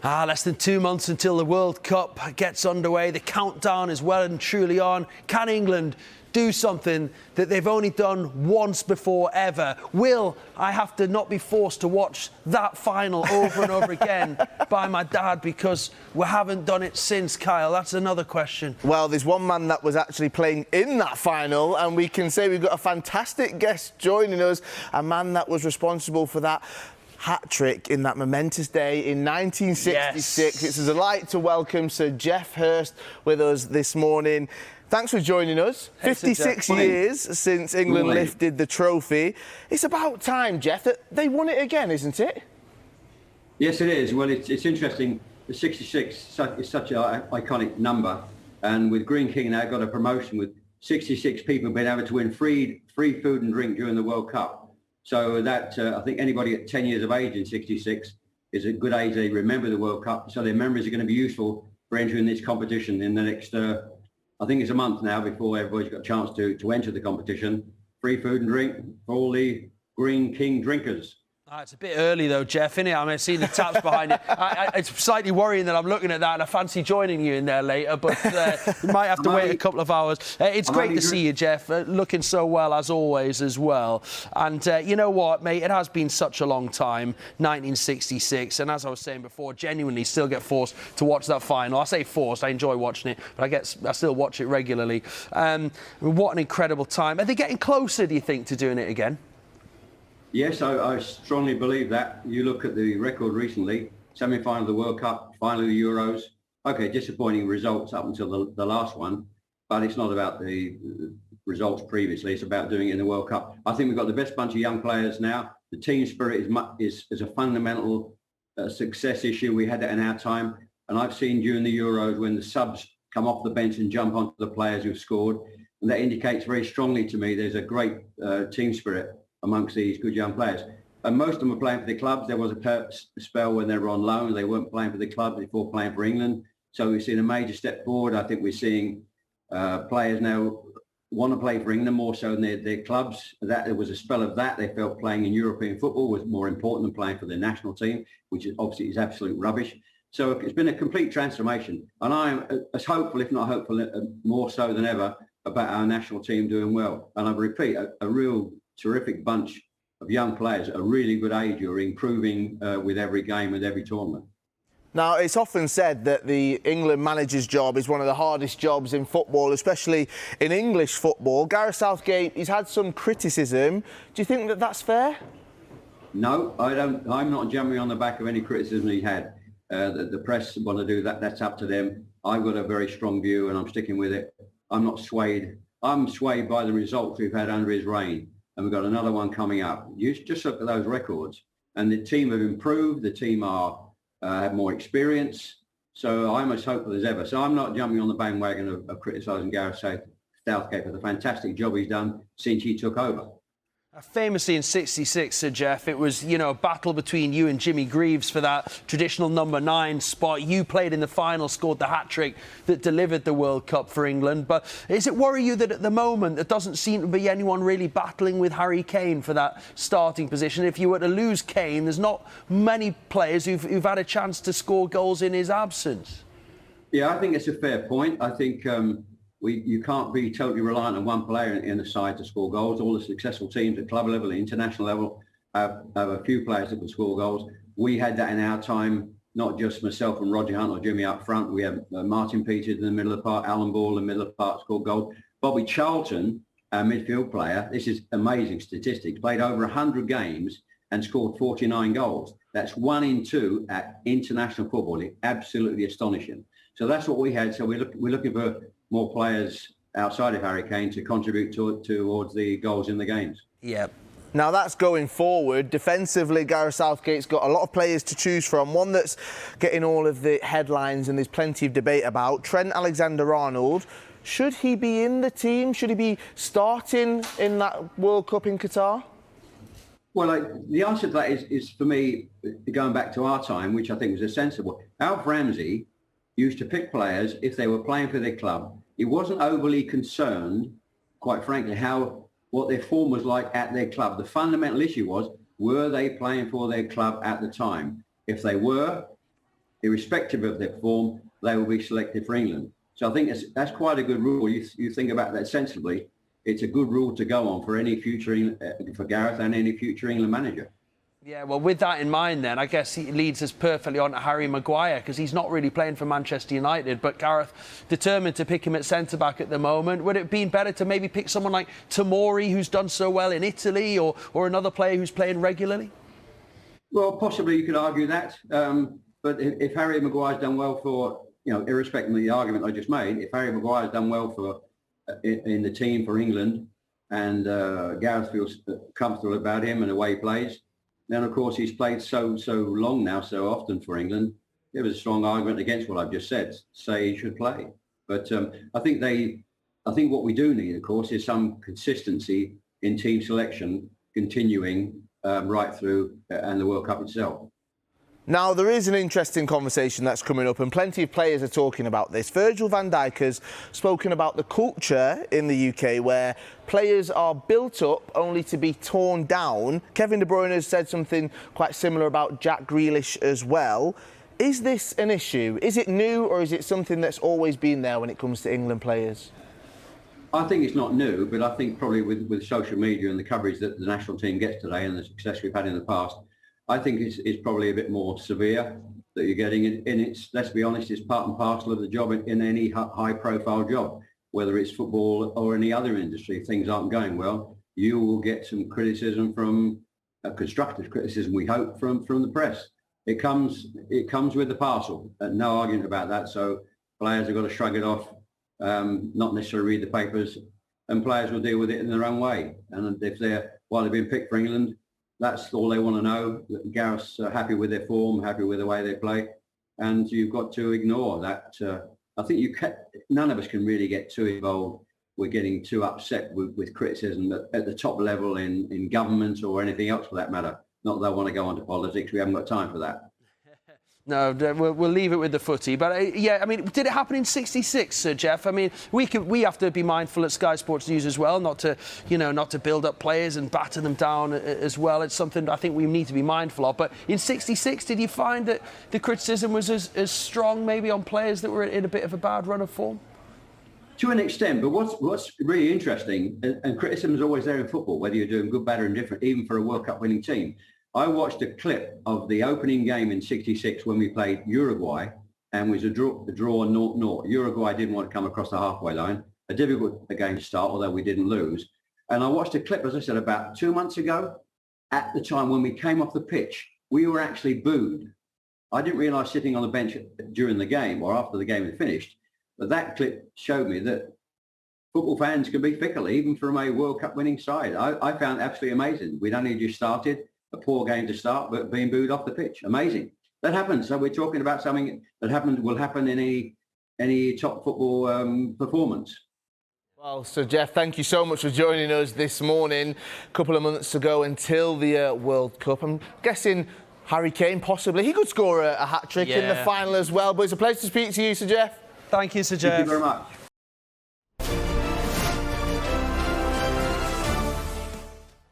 Less than 2 months until the World Cup gets underway. The countdown is well and truly on. Can England do something that they've only done once before ever? Will I have to not be forced to watch that final over and over again by my dad because we haven't done it since, Kyle? That's another question. Well, there's one man that was actually playing in that final, and we can say we've got a fantastic guest joining us, a man that was responsible for that hat-trick in that momentous day in 1966. Yes. It's a delight to welcome Sir Geoff Hurst with us this morning. Thanks for joining us. 56 years since England lifted the trophy. It's about time, Geoff, that they won it again, isn't it? Yes, it is. Well, it's interesting. The 66 is such an iconic number, and with Green King now got a promotion with 66 people being able to win free food and drink during the World Cup. So that, I think anybody at 10 years of age in 66 is a good age. They remember the World Cup. So their memories are going to be useful for entering this competition in the next, I think it's a month now before everybody's got a chance to enter the competition. Free food and drink for all the Green King drinkers. It's a bit early, though, Geoff, isn't it? I mean, I've seen the taps behind it. It's slightly worrying that I'm looking at that and I fancy joining you in there later, but you might have to wait a couple of hours. It's great to see you, Geoff, looking so well, as always, as well. And you know what, mate? It has been such a long time, 1966, and as I was saying before, genuinely still get forced to watch that final. I say forced, I enjoy watching it, but I still watch it regularly. What an incredible time. Are they getting closer, do you think, to doing it again? Yes, I strongly believe that. You look at the record recently, semi-final of the World Cup, final of the Euros. Okay, disappointing results up until the last one, but it's not about the results previously. It's about doing it in the World Cup. I think we've got the best bunch of young players now. The team spirit is a fundamental success issue. We had that in our time, and I've seen during the Euros when the subs come off the bench and jump onto the players who've scored, and that indicates very strongly to me there's a great team spirit amongst these good young players. And most of them are playing for their clubs. There was a spell when they were on loan. They weren't playing for the club before playing for England. So we've seen a major step forward. I think we're seeing players now want to play for England more so than their clubs. That there was a spell of that. They felt playing in European football was more important than playing for their national team, which is obviously is absolute rubbish. So it's been a complete transformation. And I'm as hopeful, if not hopeful, more so than ever, about our national team doing well. And I repeat, a real terrific bunch of young players at a really good age who are improving with every game, with every tournament. Now, it's often said that the England manager's job is one of the hardest jobs in football, especially in English football. Gareth Southgate, he's had some criticism. Do you think that that's fair? No, I don't. I'm not jumping on the back of any criticism he had. The press want to do that. That's up to them. I've got a very strong view and I'm sticking with it. I'm not swayed. I'm swayed by the results we've had under his reign. And we've got another one coming up. You just look at those records, and the team have improved. The team have more experience. So I'm as hopeful as ever. So I'm not jumping on the bandwagon of criticising Gareth Southgate for the fantastic job he's done since he took over. Famously in 66, Sir Geoff, it was, you know, a battle between you and Jimmy Greaves for that traditional number 9 spot. You played in the final, scored the hat-trick that delivered the World Cup for England. But does it worry you that at the moment there doesn't seem to be anyone really battling with Harry Kane for that starting position? If you were to lose Kane, there's not many players who've had a chance to score goals in his absence. Yeah, I think it's a fair point. I think you can't be totally reliant on one player in the side to score goals. All the successful teams at club level, at international level, have a few players that can score goals. We had that in our time, not just myself and Roger Hunt or Jimmy up front. We had Martin Peters in the middle of the park, Alan Ball in the middle of the park scored goals. Bobby Charlton, our midfield player, this is amazing statistics, played over 100 games and scored 49 goals. That's 1 in 2 at international football. It's absolutely astonishing. So that's what we had. So we're looking for more players outside of Harry Kane to contribute towards the goals in the games. Yep. Now, that's going forward. Defensively, Gareth Southgate's got a lot of players to choose from. One that's getting all of the headlines and there's plenty of debate about, Trent AlexanderArnold. Should he be in the team? Should he be starting in that World Cup in Qatar? Well, the answer to that is, for me, going back to our time, which I think was a sensible. Alf Ramsey used to pick players if they were playing for their club. He wasn't overly concerned, quite frankly, what their form was like at their club. The fundamental issue was, were they playing for their club at the time? If they were, irrespective of their form, they will be selected for England. So I think that's quite a good rule. You think about that sensibly. It's a good rule to go on for any future for Gareth and any future England manager. Yeah, well, with that in mind, then, I guess he leads us perfectly on to Harry Maguire, because he's not really playing for Manchester United, but Gareth determined to pick him at centre-back at the moment. Would it have been better to maybe pick someone like Tomori, who's done so well in Italy, or another player who's playing regularly? Well, possibly you could argue that. But if Harry Maguire's done well for, irrespective of the argument I just made, if Harry Maguire's done well for in the team for England, and Gareth feels comfortable about him and the way he plays, then of course he's played so long now, so often for England. There was a strong argument against what I've just said, say he should play. But I think what we do need, of course, is some consistency in team selection continuing right through and the World Cup itself. Now, there is an interesting conversation that's coming up, and plenty of players are talking about this. Virgil van Dijk has spoken about the culture in the UK where players are built up only to be torn down. Kevin De Bruyne has said something quite similar about Jack Grealish as well. Is this an issue? Is it new, or is it something that's always been there when it comes to England players? I think it's not new, but I think probably with social media and the coverage that the national team gets today and the success we've had in the past, I think it's probably a bit more severe that you're getting. And it's, let's be honest, it's part and parcel of the job in any high-profile job, whether it's football or any other industry. If things aren't going well, you will get some criticism from, constructive criticism, we hope, from the press. It comes with the parcel. No argument about that. So players have got to shrug it off, not necessarily read the papers, and players will deal with it in their own way. And if while they've been picked for England, that's all they want to know. Gareth's happy with their form, happy with the way they play, and you've got to ignore that. I think none of us can really get too involved. We're getting too upset with criticism at the top level in government or anything else for that matter. Not that I want to go into politics. We haven't got time for that. No, we'll leave it with the footy. But yeah, I mean, did it happen in '66, Sir Geoff? I mean, we have to be mindful at Sky Sports News as well, not to build up players and batter them down as well. It's something I think we need to be mindful of. But in '66, did you find that the criticism was as strong, maybe, on players that were in a bit of a bad run of form? To an extent, but what's really interesting, and criticism is always there in football, whether you're doing good, bad, or indifferent, even for a World Cup winning team. I watched a clip of the opening game in '66 when we played Uruguay, and was a draw 0-0. Uruguay didn't want to come across the halfway line. A difficult game to start, although we didn't lose. And I watched a clip, as I said, about 2 months ago. At the time when we came off the pitch, we were actually booed. I didn't realise sitting on the bench during the game or after the game had finished, but that clip showed me that football fans can be fickle, even from a World Cup winning side. I found it absolutely amazing. We'd only just started. A poor game to start, but being booed off the pitch. Amazing. That happens. So we're talking about something that will happen in any top football performance. Well, Sir Geoff, thank you so much for joining us this morning. A couple of months to go until the World Cup. I'm guessing Harry Kane, possibly. He could score a hat-trick in the final as well. But it's a pleasure to speak to you, Sir Geoff. Thank you, Sir Geoff. Thank you very much.